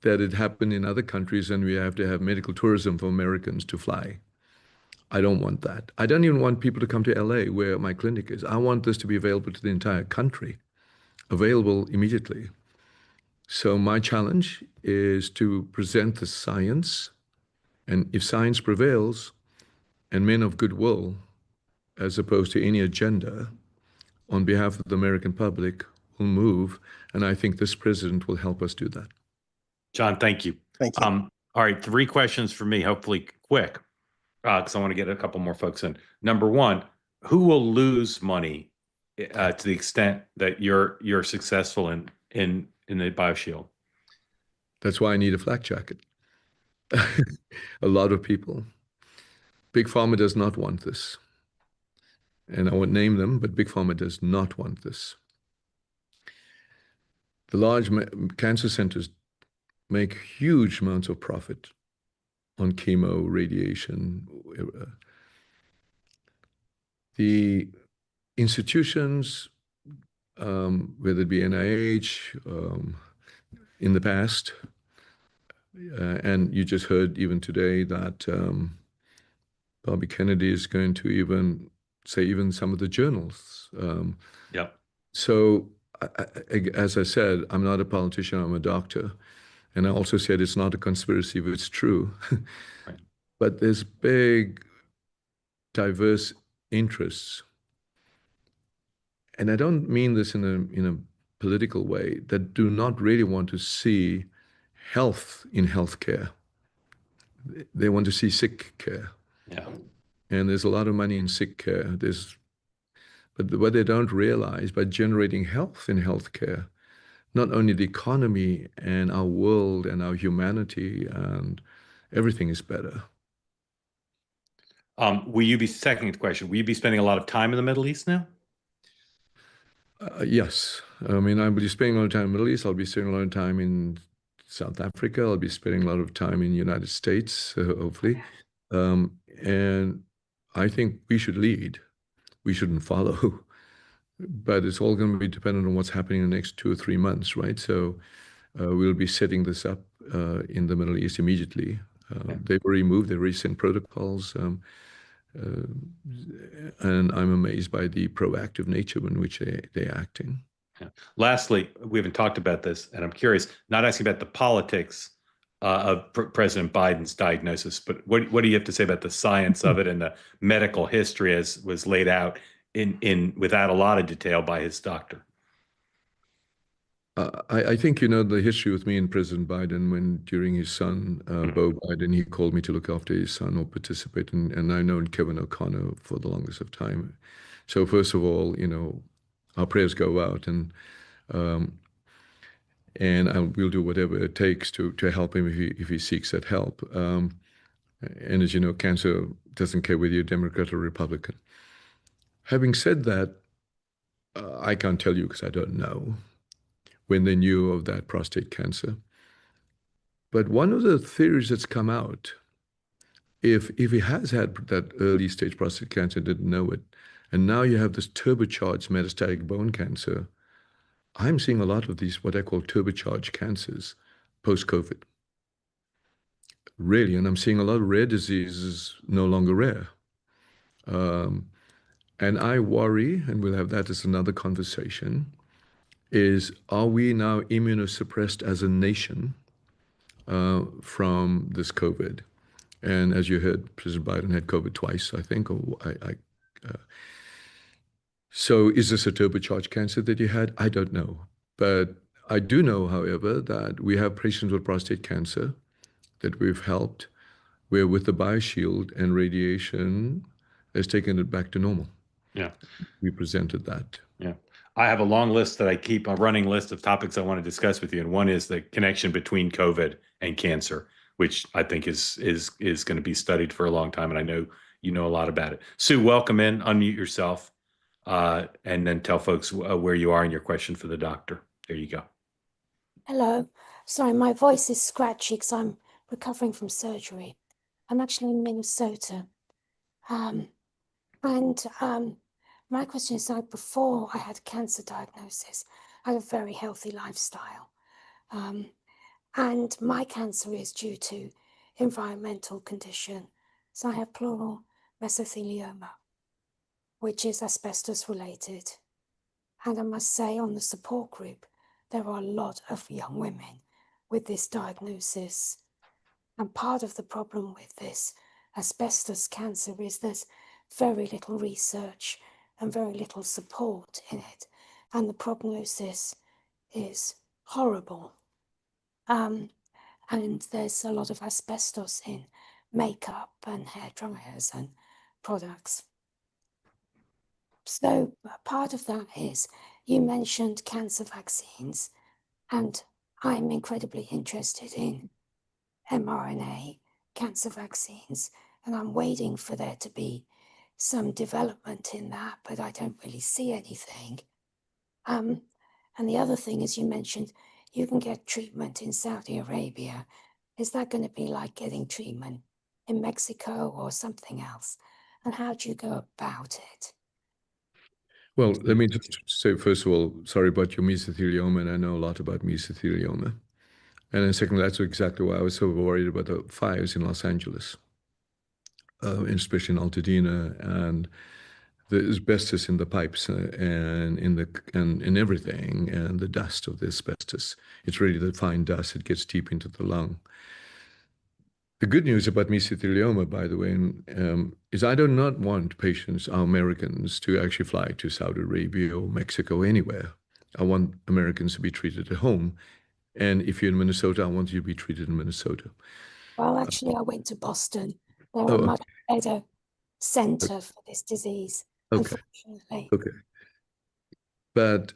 that it happened in other countries and we have to have medical tourism for Americans to fly. I don't want that. I don't even want people to come to LA where my clinic is. I want this to be available to the entire country, available immediately. So my challenge is to present the science, and if science prevails and men of goodwill, as opposed to any agenda, on behalf of the American public will move, and I think this president will help us do that. John, thank you. Thank you. All right, 3 questions for me, hopefully quick, because I want to get a couple more folks in. Number 1, who will lose money to the extent that you're successful in the BioShield? That's why I need a flak jacket. A lot of people. Big Pharma does not want this. And I won't name them, but Big Pharma does not want this. The large cancer centers make huge amounts of profit on chemo, radiation. The institutions whether it be NIH in the past. And you just heard even today that Bobby Kennedy is going to even say even some of the journals. Yep. So, as I said, I'm not a politician, I'm a doctor. And I also said it's not a conspiracy if it's true. Right. But there's big, diverse interests. And I don't mean this in a political way, that do not really want to see health in healthcare. They want to see sick care. Yeah. And there's a lot of money in sick care. But what they don't realize, by generating health in healthcare, not only the economy and our world and our humanity and everything is better. Second question, will you be spending a lot of time in the Middle East now? Yes. I mean, I'll be spending a lot of time in the Middle East. I'll be spending a lot of time in South Africa. I'll be spending a lot of time in the United States, hopefully. And I think we should lead. We shouldn't follow. But it's all going to be dependent on what's happening in the next 2 or 3 months, right? So we'll be setting this up in the Middle East immediately. They've already moved, they've already sent protocols. And I'm amazed by the proactive nature in which they're acting. Yeah. Lastly, we haven't talked about this, and I'm curious, not asking about the politics of President Biden's diagnosis, but what do you have to say about the science of it and the medical history as was laid out in without a lot of detail by his doctor? I think you know the history with me and President Biden when during his son, Beau Biden, he called me to look after his son or participate. And I known Kevin O'Connor for the longest of time. So first of all, you know, our prayers go out and we'll do whatever it takes to help him if he seeks that help. And as you know, cancer doesn't care whether you're Democrat or Republican. Having said that, I can't tell you because I don't know when they knew of that prostate cancer. But one of the theories that's come out, if he has had that early stage prostate cancer, didn't know it, and now you have this turbocharged metastatic bone cancer, I'm seeing a lot of these, what I call turbocharged cancers, post-COVID. Really, and I'm seeing a lot of rare diseases no longer rare. And I worry, and we'll have that as another conversation, is are we now immunosuppressed as a nation from this COVID? And as you heard, President Biden had COVID twice, I think. So is this a turbocharged cancer that you had? I don't know. But I do know, however, that we have patients with prostate cancer that we've helped, where with the BioShield and radiation has taken it back to normal. Yeah. We presented that. Yeah. I have a long list that I keep, a running list of topics I want to discuss with you. And one is the connection between COVID and cancer, which I think is going to be studied for a long time. And I know you know a lot about it. Sue, welcome in, unmute yourself, and then tell folks where you are and your question for the doctor. There you go. Hello. Sorry, my voice is scratchy because I'm recovering from surgery. I'm actually in Minnesota. My question is, like, before I had a cancer diagnosis, I had a very healthy lifestyle. And my cancer is due to environmental condition. So I have pleural mesothelioma, which is asbestos related. And I must say, on the support group, there are a lot of young women with this diagnosis. And part of the problem with this asbestos cancer is there's very little research and very little support in it. And the prognosis is horrible. And there's a lot of asbestos in makeup and hair dryers and products. So part of that is, you mentioned cancer vaccines, and I'm incredibly interested in mRNA cancer vaccines, and I'm waiting for there to be some development in that, but I don't really see anything. And the other thing is, you mentioned you can get treatment in Saudi Arabia. Is that going to be like getting treatment in Mexico or something else? And how do you go about it? Well, let me just say, first of all, sorry about your mesothelioma, and I know a lot about mesothelioma. And then second, that's exactly why I was so worried about the fires in Los Angeles, especially in Altadena, and the asbestos in the pipes and in everything, and the dust of the asbestos. It's really the fine dust that gets deep into the lung. The good news about mesothelioma, by the way, is I do not want patients, our Americans, to actually fly to Saudi Arabia or Mexico, anywhere. I want Americans to be treated at home. And if you're in Minnesota, I want you to be treated in Minnesota. Well, actually, I went to Boston. They're Oh, a much okay. better center for this disease, Okay. unfortunately. Okay. But,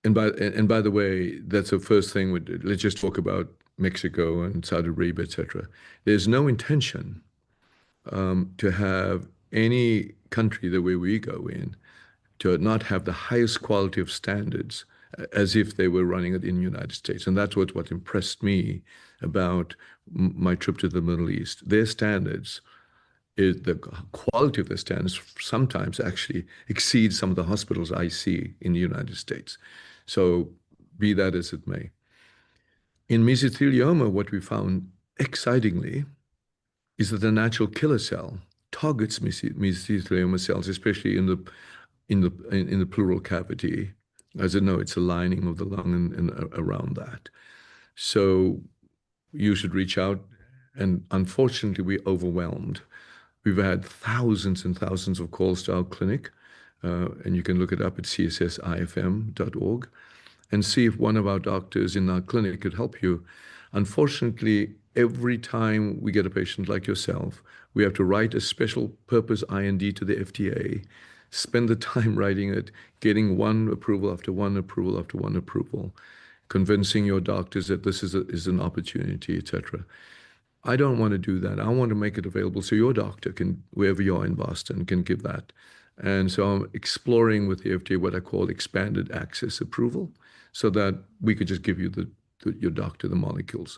and by the way, that's the first thing. Let's just talk about Mexico and Saudi Arabia, etc. There's no intention to have any country the way we go in to not have the highest quality of standards as if they were running it in the United States. And that's what impressed me about my trip to the Middle East. Their standards, the quality of their standards sometimes actually exceeds some of the hospitals I see in the United States. So be that as it may. In mesothelioma, what we found excitingly is that the natural killer cell targets mesothelioma cells, especially in the pleural cavity. As you know, it's a lining of the lung and around that. So you should reach out. And unfortunately, we're overwhelmed. We've had thousands and thousands of calls to our clinic, and you can look it up at cssifm.org and see if one of our doctors in our clinic could help you. Unfortunately, every time we get a patient like yourself, we have to write a special purpose IND to the FDA, spend the time writing it, getting one approval after one approval after one approval, convincing your doctors that this is an opportunity, etc. I don't want to do that. I want to make it available so your doctor can, wherever you are in Boston, can give that. And so I'm exploring with the FDA what I call expanded access approval, so that we could just give you your doctor the molecules.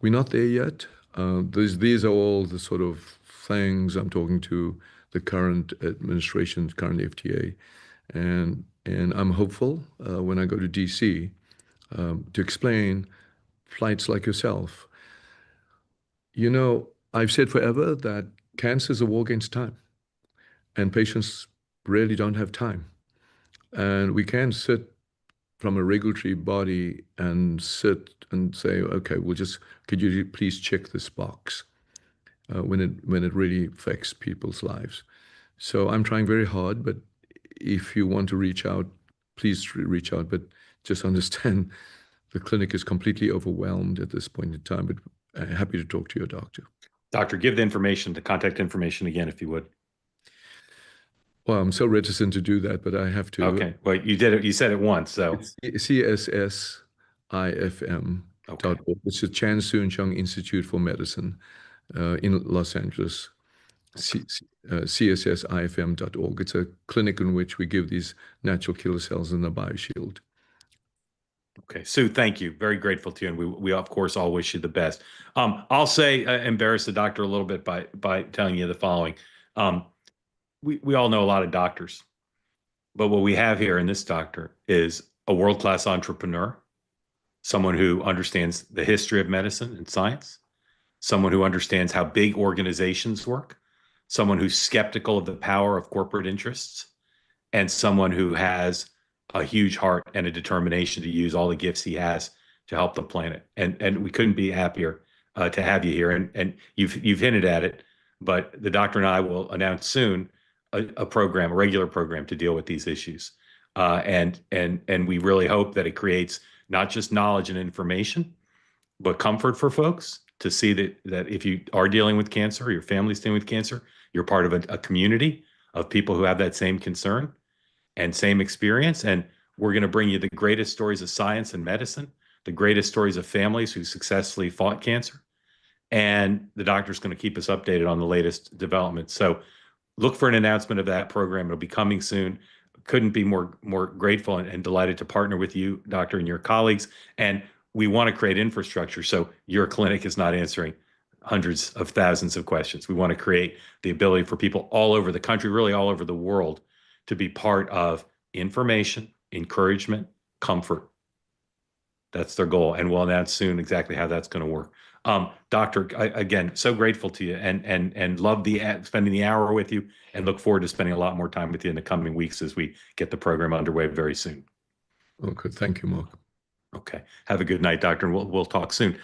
We're not there yet. These are all the sort of things I'm talking to the current administration, current FDA, and I'm hopeful when I go to DC to explain flights like yourself. You know, I've said forever that cancer is a war against time, and patients really don't have time. And we can't sit from a regulatory body and sit and say, okay, could you please check this box when it really affects people's lives. So I'm trying very hard, but if you want to reach out, please reach out, but just understand the clinic is completely overwhelmed at this point in time, but happy to talk to your doctor. Doctor, give the contact information again, if you would. Well, I'm so reticent to do that, but I have to. Okay. Well, you did it. You said it once, so. It's cssifm.org. It's the Chan Soon-Shiong Institute for Medicine in Los Angeles. cssifm.org. It's a clinic in which we give these natural killer cells in the BioShield. Okay, Sue, thank you. Very grateful to you, and we of course all wish you the best. I'll say embarrass the doctor a little bit by telling you the following. We all know a lot of doctors, but what we have here in this doctor is a world-class entrepreneur, someone who understands the history of medicine and science, someone who understands how big organizations work, someone who's skeptical of the power of corporate interests, and someone who has a huge heart and a determination to use all the gifts he has to help the planet. And we couldn't be happier to have you here. And you've hinted at it, but the doctor and I will announce soon a regular program to deal with these issues. And we really hope that it creates not just knowledge and information, but comfort for folks to see that if you are dealing with cancer, or your family's dealing with cancer, you're part of a community of people who have that same concern and same experience. And we're going to bring you the greatest stories of science and medicine, the greatest stories of families who successfully fought cancer. And the doctor's going to keep us updated on the latest developments. So look for an announcement of that program. It'll be coming soon. Couldn't be more grateful and delighted to partner with you, doctor, and your colleagues. And we want to create infrastructure so your clinic is not answering hundreds of thousands of questions. We want to create the ability for people all over the country, really all over the world, to be part of information, encouragement, comfort. That's their goal. And we'll announce soon exactly how that's going to work. Doctor, again, so grateful to you and love spending the hour with you, and look forward to spending a lot more time with you in the coming weeks as we get the program underway very soon. Okay, thank you, Mark. Okay, have a good night, doctor, and we'll talk soon.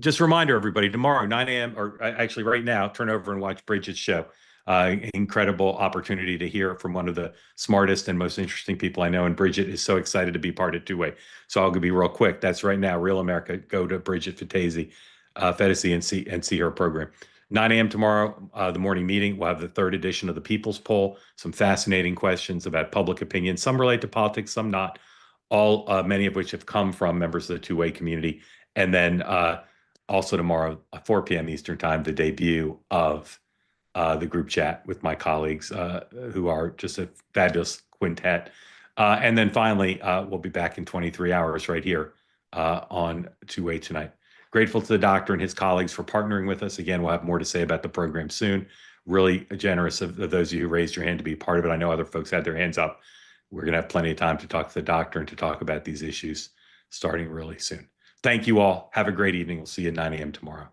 Just a reminder, everybody, tomorrow, 9 a.m., or actually right now, turn over and watch Bridget's show. Incredible opportunity to hear from one of the smartest and most interesting people I know, and Bridget is so excited to be part of Two-Way. So I'll be real quick. That's right now, Real America. Go to Bridget Fedesi and see her program. 9 a.m. tomorrow, the morning meeting, we'll have the third edition of the People's Poll. Some fascinating questions about public opinion. Some relate to politics, some not. Many of which have come from members of the Two-Way community. And then also tomorrow, 4 p.m. Eastern time, the debut of the group chat with my colleagues who are just a fabulous quintet. And then finally, we'll be back in 23 hours right here on Two-Way Tonight. Grateful to the doctor and his colleagues for partnering with us. Again, we'll have more to say about the program soon. Really generous of those of you who raised your hand to be part of it. I know other folks had their hands up. We're going to have plenty of time to talk to the doctor and to talk about these issues starting really soon. Thank you all. Have a great evening. We'll see you at 9 a.m. tomorrow.